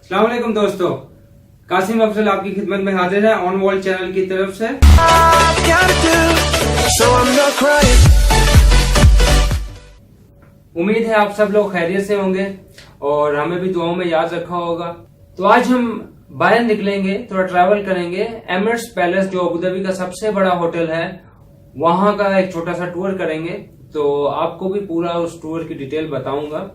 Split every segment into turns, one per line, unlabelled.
अस्सलाम वालेकुम दोस्तों, कासिम अफजल आपकी खिदमत में हाजिर है ऑन वर्ल्ड चैनल की तरफ से। उम्मीद है आप सब लोग खैरियत से होंगे और हमें भी दुआओं में याद रखा होगा। तो आज हम बाहर निकलेंगे, थोड़ा ट्रैवल करेंगे। एमिरेट्स पैलेस जो अबू धाबी का सबसे बड़ा होटल है, वहां का एक छोटा सा टूर करेंगे। तो आपको भी पूरा उस टूर की डिटेल बताऊंगा।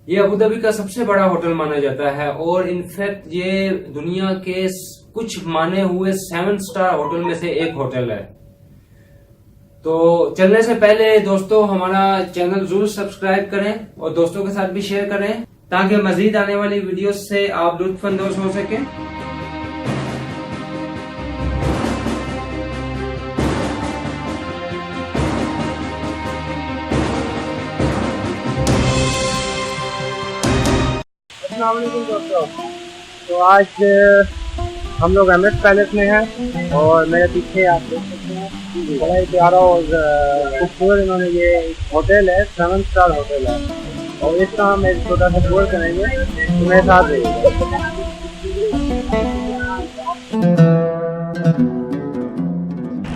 ये अबू धाबी का सबसे बड़ा होटल माना जाता है और इनफैक्ट ये दुनिया के कुछ माने हुए 7 स्टार होटल में से एक होटल है। तो चलने से पहले दोस्तों हमारा चैनल जरूर सब्सक्राइब करें और दोस्तों के साथ भी शेयर करें ताकि मजीद आने वाली वीडियोस से आप लुत्फानंदोज हो सके।
अस्सलाम वालेकुम दोस्तों। तो आज हम लोग एमिरेट्स पैलेस में हैं और मेरे पीछे आप देख सकते हैं बड़ा ही प्यारा और खूबसूरत इन्होंने ये होटल है, 7 स्टार होटल है और इसका हम एक छोटा सा टूर करेंगे। तो मेरे साथ रहिएगा।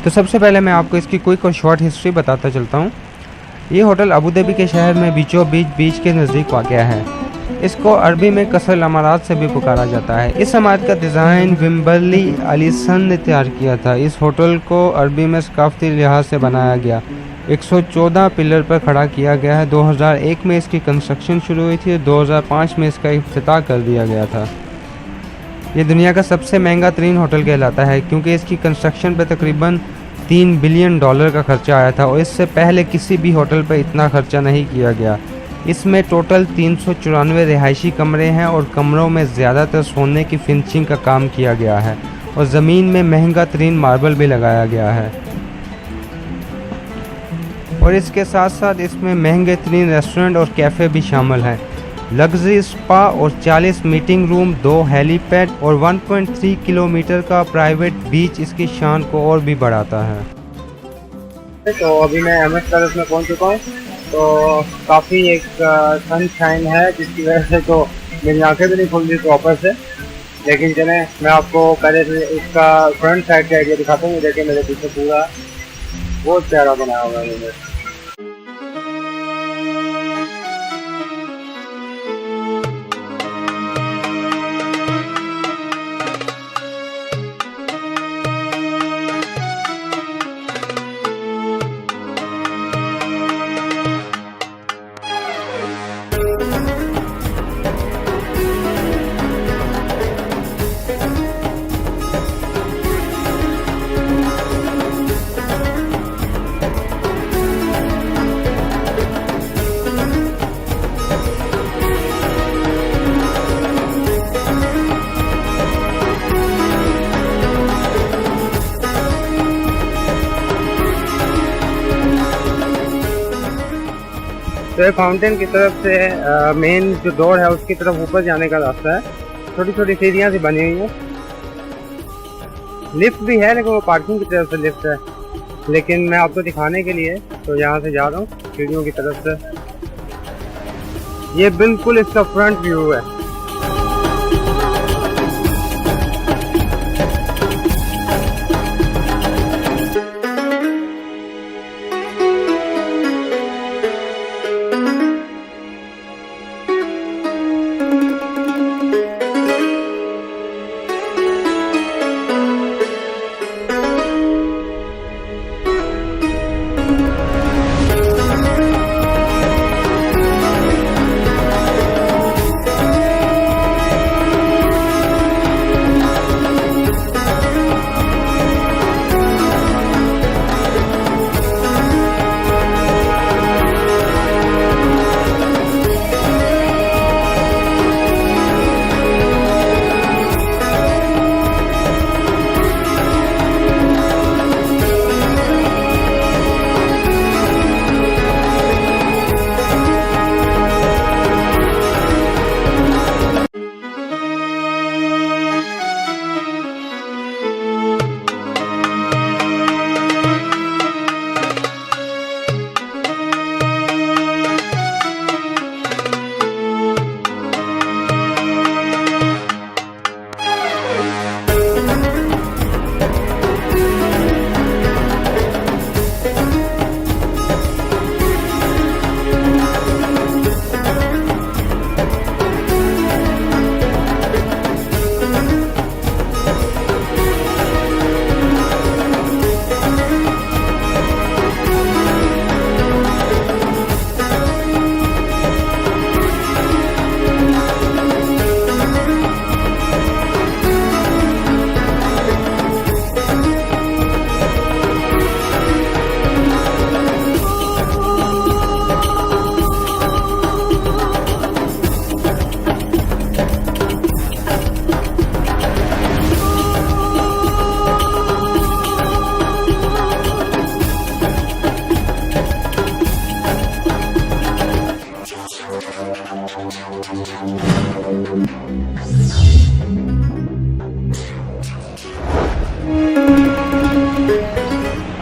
तो सबसे पहले मैं आपको इसकी क्विक और शॉर्ट हिस्ट्री बताता चलता हूँ। ये होटल अबू धाबी के शहर में बीचों बीच के नज़दीक वाक़या है। इसको अरबी में कसर अमारात से भी पुकारा जाता है। इस इमारत का डिज़ाइन विम्बरली अलीसन ने तैयार किया था। इस होटल को अरबी में सकाफती लिहाज से बनाया गया, 114 पिलर पर खड़ा किया गया है। 2001 में इसकी कंस्ट्रक्शन शुरू हुई थी, 2005 में इसका इफ्तिताह कर दिया गया था। ये दुनिया का सबसे महंगा तरीन होटल कहलाता है क्योंकि इसकी कंस्ट्रक्शन पर तकरीबन $3 बिलियन का खर्चा आया था और इससे पहले किसी भी होटल पर इतना खर्चा नहीं किया गया। इसमें टोटल 394 रिहायशी कमरे हैं और कमरों में ज़्यादातर सोने की फिनिशिंग का काम किया गया है और ज़मीन में महंगा तरीन मार्बल भी लगाया गया है। और इसके साथ साथ इसमें महंगे तरीन रेस्टोरेंट और कैफ़े भी शामिल हैं। लग्जरी स्पा और 40 मीटिंग रूम, 2 हेलीपैड और 1.3 किलोमीटर का प्राइवेट बीच इसकी शान को और भी बढ़ाता है।
तो अभी मैं एमिरेट्स पैलेस में पहुंच चुका हूँ। तो काफ़ी एक सनशाइन है जिसकी वजह से तो मेरी आंखें भी नहीं खुल रही प्रॉपर से। लेकिन चलें मैं आपको पहले इसका फ्रंट साइड का एरिया दिखाता हूँ। देखिए मेरे पीछे पूरा बहुत प्यारा बनाया हुआ है मैंने। तो फाउंटेन की तरफ से मेन जो डोर है उसकी तरफ ऊपर जाने का रास्ता है। छोटी छोटी सीढ़ियाँ सी बनी हुई हैं। लिफ्ट भी है लेकिन वो पार्किंग की तरफ से लिफ्ट है। लेकिन मैं आपको दिखाने के लिए तो यहाँ से जा रहा हूँ सीढ़ियों की तरफ से। ये बिल्कुल इसका फ्रंट व्यू है।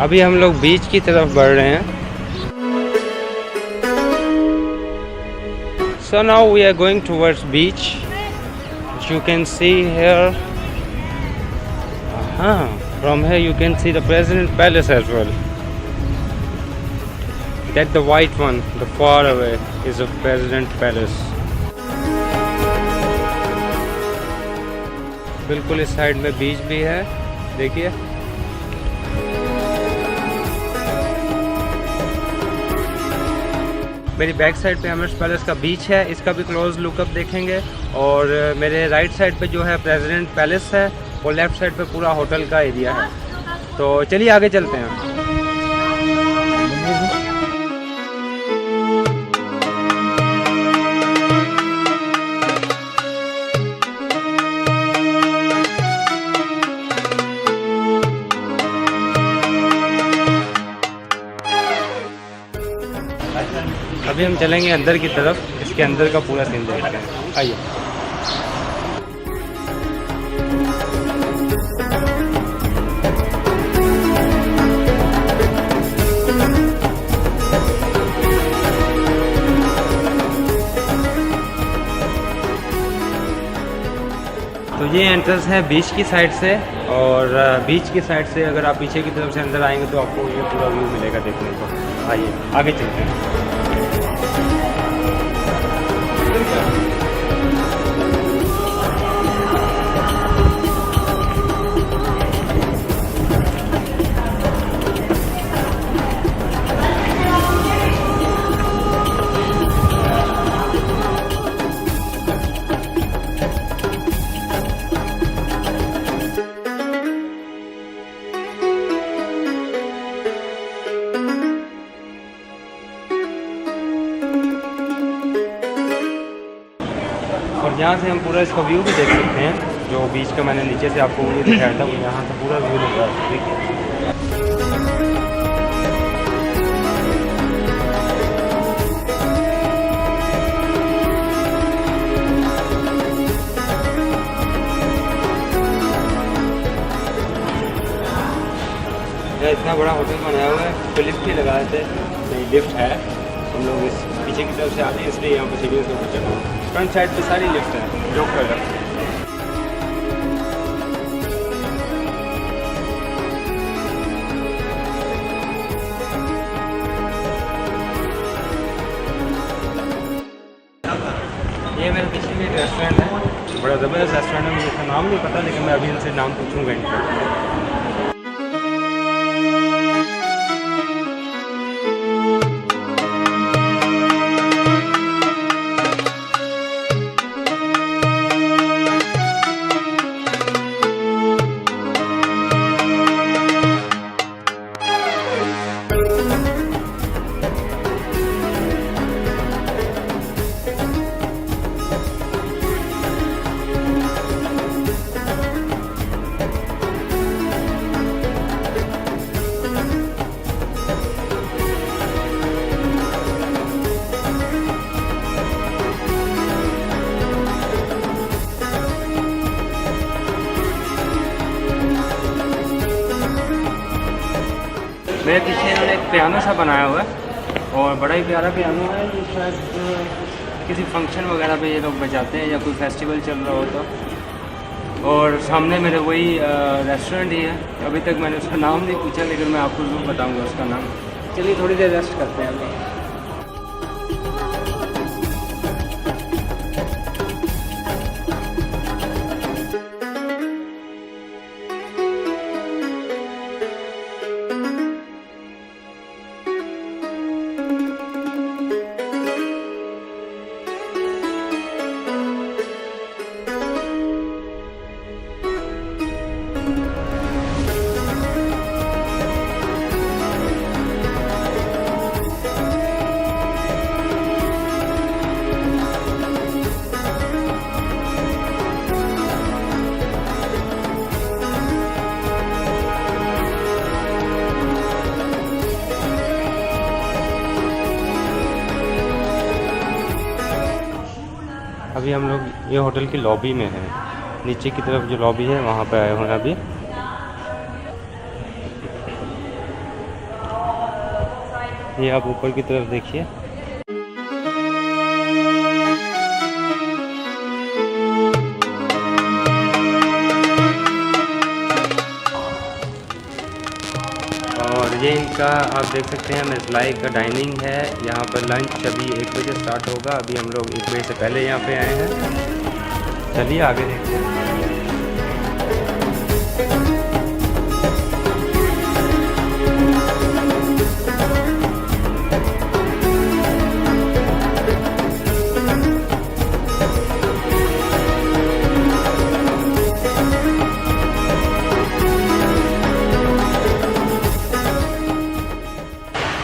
अभी हम लोग बीच की तरफ बढ़ रहे हैं। So now we are going towards beach. As you can see here. From here you can see the President Palace as well. That the white one, the far away, is the President Palace. बिल्कुल इस side में बीच भी है, देखिए। मेरी back side पे Emirates palace का बीच है, इसका भी क्लोज लुकअप देखेंगे। और मेरे राइट साइड पे जो है प्रेसिडेंट पैलेस है और लेफ्ट साइड पे पूरा होटल का एरिया है। तो चलिए आगे चलते हैं। अभी हम चलेंगे अंदर की तरफ, इसके अंदर का पूरा सीन देखते हैं। आइए। तो ये एंट्रेंस है बीच की साइड से, और बीच की साइड से अगर आप पीछे की तरफ से अंदर आएंगे तो आपको ये पूरा व्यू मिलेगा देखने को। आइए आगे चलते हैं। और यहाँ से हम पूरा इसका व्यू भी देख सकते हैं। जो बीच का मैंने नीचे से आपको व्यू दिखाया था, वो यहाँ से पूरा व्यू दिख रहा है, देखिए। इतना बड़ा होटल बनाया हुआ है, तो लिफ्ट ही लगाए थे, नहीं लिफ्ट है। हम लोग इस पीछे की तरफ से आते हैं, इसलिए यहाँ पर सीढ़ियों से ऊपर चढ़ा। फ्रंट साइड पे सारी लिफ्ट है, जो कर रहा है। ये मेरे पीछे में एक रेस्टोरेंट है, बड़ा ज़बरदस्त रेस्टोरेंट है। मुझे इसका नाम नहीं पता, लेकिन मैं अभी इनसे नाम पूछूंगा इनका। मेरे पीछे इन्होंने एक पियानो सा बनाया हुआ है, और बड़ा ही प्यारा पियानो है। ये शायद किसी फंक्शन वगैरह पे ये लोग बजाते हैं, या कोई फेस्टिवल चल रहा हो तो। और सामने मेरे वही रेस्टोरेंट ही है। अभी तक मैंने उसका नाम नहीं पूछा, लेकिन मैं आपको ज़रूर बताऊंगा उसका नाम। चलिए थोड़ी देर रेस्ट करते हैं अभी। अभी हम लोग ये होटल की लॉबी में है, नीचे की तरफ जो लॉबी है वहाँ पे आए हुए हैं अभी। ये आप ऊपर की तरफ देखिए। और ये इनका आप देख सकते हैं मेज़लाई का डाइनिंग है। यहाँ पर लंच अभी 1 बजे स्टार्ट होगा। अभी हम लोग 1 बजे से पहले यहाँ पे आए हैं। चलिए आगे देखते हैं।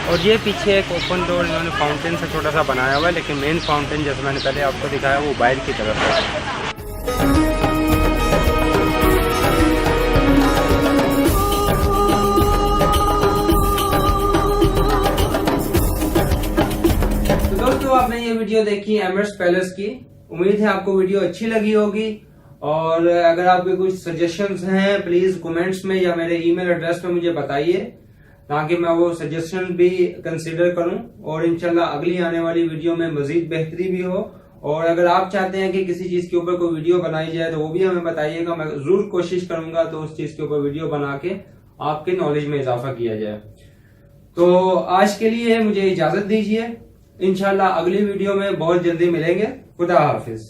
और ये पीछे एक ओपन डोर इन्होंने फाउंटेन से छोटा सा बनाया हुआ है, लेकिन मेन फाउंटेन जैसे मैंने पहले आपको दिखाया वो बाहर की तरफ है। तो दोस्तों आपने ये वीडियो देखी एमरेट्स पैलेस की। उम्मीद है आपको वीडियो अच्छी लगी होगी। और अगर आपके कुछ सजेशंस हैं प्लीज कमेंट्स में या मेरे ईमेल एड्रेस पे मुझे बताइए, ताकि मैं वो सजेशन भी कंसीडर करूं और इंशाल्लाह अगली आने वाली वीडियो में मजीद बेहतरी भी हो। और अगर आप चाहते हैं कि किसी चीज के ऊपर कोई वीडियो बनाई जाए तो वो भी हमें बताइएगा। मैं जरूर कोशिश करूंगा तो उस चीज के ऊपर वीडियो बना के आपके नॉलेज में इजाफा किया जाए। तो आज के लिए मुझे इजाजत दीजिए। इंशाल्लाह अगली वीडियो में बहुत जल्दी मिलेंगे। खुदा हाफिज।